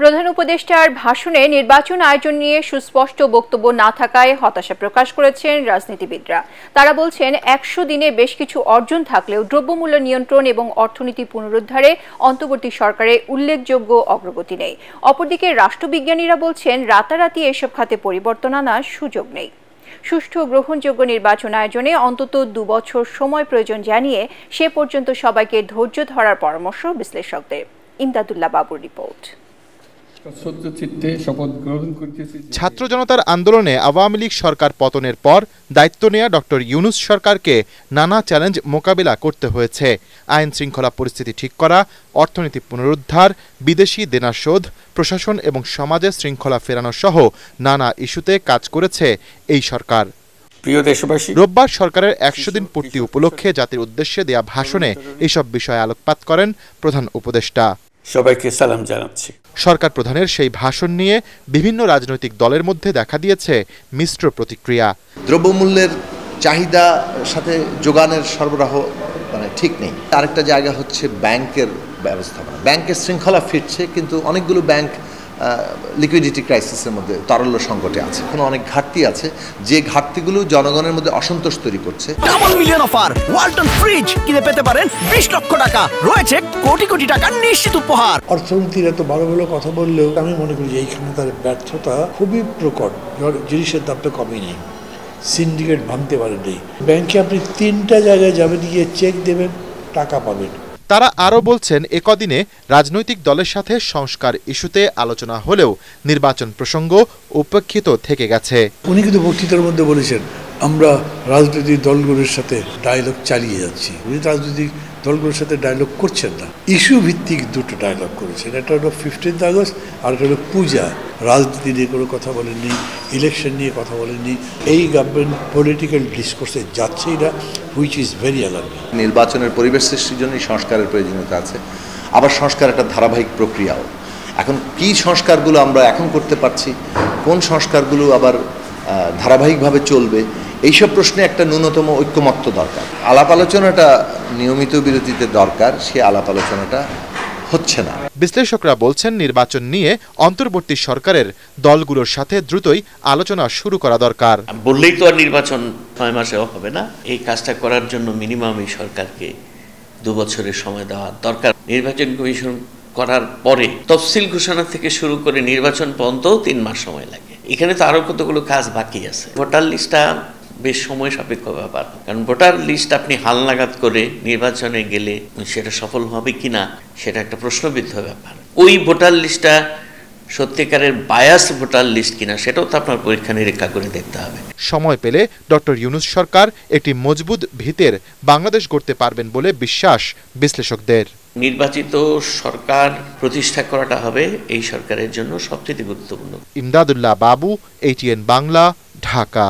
প্রধান উপদেষ্টার ভাষণে নির্বাচন আয়োজন নিয়ে সুস্পষ্ট বক্তব্য না থাকায় হতাশা প্রকাশ করেছেন রাজনীতিবিদরা। তারা বলছেন ১০০ দিনে বেশ কিছু অর্জন থাকলেও দ্রব্যমূল্য নিয়ন্ত্রণ এবং অর্থনীতি পুনরুদ্ধারে অন্তর্বর্তী সরকারে উল্লেখযোগ্য অগ্রগতি নেই। অপরদিকে রাষ্ট্রবিজ্ঞানীরা বলছেন রাতারাতি এসব খাতে পরিবর্তন আনার সুযোগ নেই। সুষ্ঠু গ্রহণযোগ্য নির্বাচন আয়োজনে অন্তত ২ বছর সময় প্রয়োজন জানিয়ে সে পর্যন্ত সবাইকে ধৈর্য ধরার পরামর্শ বিশ্লেষকদের। ইমদাদুল্লাহ বাবুর রিপোর্ট। ছাত্র জনতার আন্দোলনে আওয়ামী লীগ সরকার পতনের পর দায়িত্ব নেয়া ডক্টর ইউনূস সরকারকে নানা চ্যালেঞ্জ মোকাবিলা করতে হয়েছে। আইন শৃঙ্খলা পরিস্থিতি ঠিক করা, অর্থনীতি পুনরুদ্ধার, বিদেশি দেনা শোধ, প্রশাসন এবং সমাজে শৃঙ্খলা ফেরানো সহ নানা ইস্যুতে কাজ করেছে এই সরকার। প্রিয় দেশবাসী, রোববার সরকারের ১০০ দিন পূর্তি উপলক্ষে জাতির উদ্দেশ্যে দেয়া ভাষণে এইসব বিষয়ে আলোকপাত করেন প্রধান উপদেষ্টা। সবাইকে সালাম জানাচ্ছি। সরকার প্রধানের সেই ভাষণ নিয়ে বিভিন্ন রাজনৈতিক দলের মধ্যে দেখা দিয়েছে মিশ্র প্রতিক্রিয়া। দ্রব্যমূল্যের চাহিদা সাথে যোগানের সরবরাহ ঠিক নেই। আরেকটা জায়গা হচ্ছে ব্যাংকের ব্যবস্থাপনা। ব্যাংকের শৃঙ্খলা ফিরছে, কিন্তু অনেকগুলো ব্যাংক লিকুইডিটি ক্রাইসিসের মধ্যে, তারল্য সংকটে আছে। কোনো অনেক ঘাটতি আছে, যে ঘাটতিগুলো জনগণের মধ্যে অসন্তোষ তৈরি করছে। Double million offer, Walton fridge কিনে পেতে পারেন ২০ লক্ষ টাকা, রয়েছে কোটি কোটি টাকার নিশ্চিত উপহার। অর্থনীতির এত ভালো ভালো কথা বললেও আমি মনে করি যে এইখানে তার ব্যর্থতা খুবই প্রকট। জিনিসের দামটা কমই নেই, সিন্ডিকেট ভাঙতে পারেনি। ব্যাংকে আপনি ৩টা জায়গায় যাবেন, গিয়ে চেক দেবেন, টাকা পাবেন। তারা আরও বলছেন, একদিনে রাজনৈতিক দলের সাথে সংস্কার ইস্যুতে আলোচনা হলেও নির্বাচন প্রসঙ্গ উপেক্ষিত থেকে গেছে। উনি কিন্তু বক্তৃতার মধ্যে বলেছেন, আমরা রাজনৈতিক দলগুলোর সাথে ডায়লগ চালিয়ে যাচ্ছি। উনি রাজনৈতিক দলগুলোর সাথে ডায়লগ করছেন না, ইস্যু ভিত্তিক দুটো ডায়লগ করেছেন। একটা হলো 15 আগস্ট, আর একটা হলো পূজা। রাজনীতি নিয়ে কোনো কথা বলেননি, ইলেকশন নিয়ে কথা বলেননি। এই গভর্নমেন্ট পলিটিক্যাল ডিসকোর্সে যাচ্ছেই না, হুইচ ইজ ভেরি অ্যালার্মিং। নির্বাচনের পরিবেশ সৃষ্টির জন্যই সংস্কারের প্রয়োজনীয়তা আছে, আবার সংস্কার একটা ধারাবাহিক প্রক্রিয়াও। এখন কি সংস্কারগুলো আমরা এখন করতে পারছি, কোন সংস্কারগুলো আবার ধারাবাহিকভাবে চলবে, এইসব প্রশ্নে একটা ন্যূনতম ঐক্যমত্য দরকার। আলাপ আলোচনাটা নিয়মিত বিরতিতে দরকার, সে আলাপ আলোচনাটা হচ্ছে না। বিশ্লেষকরা বলছেন, নির্বাচন নিয়ে অন্তর্বর্তী সরকারের দলগুলোর সাথে দ্রুতই আলোচনা শুরু করা দরকার। বললেই তো আর নির্বাচন 6 মাসেও হবে না। এই কাজটা করার জন্য মিনিমাম এই সরকারকে 2 বছরের সময় দেওয়া দরকার। নির্বাচন কমিশন করার পরে তফসিল ঘোষণা থেকে শুরু করে নির্বাচন পর্যন্তও 3 মাস সময় লাগে। এখানে তো আরো কতগুলো কাজ বাকি আছে। ভোটার লিস্টটা বেশ সময় সাপেক্ষ ব্যাপার, কারণ ভোটার লিস্ট আপনি হালনাগাদ করে নির্বাচনে গেলে সেটা সফল হবে কিনা সেটা একটা প্রশ্নবিদ্ধ ব্যাপার। ওই ভোটার লিস্টটা সত্যিকারের বায়াস ভোটার লিস্ট কিনা সেটাও তো আপনার পরীক্ষা নিরীক্ষা করে দেখতে হবে। সময় পেলে ডক্টর ইউনূস সরকার একটি মজবুত ভিতের বাংলাদেশ গড়তে পারবেন বলে বিশ্বাস বিশ্লেষকদের। নির্বাচিত সরকার প্রতিষ্ঠা করাটা হবে এই সরকারের জন্য সবচেয়ে গুরুত্বপূর্ণ। ইমদাদুল্লাহ বাবু, ATN বাংলা, ঢাকা।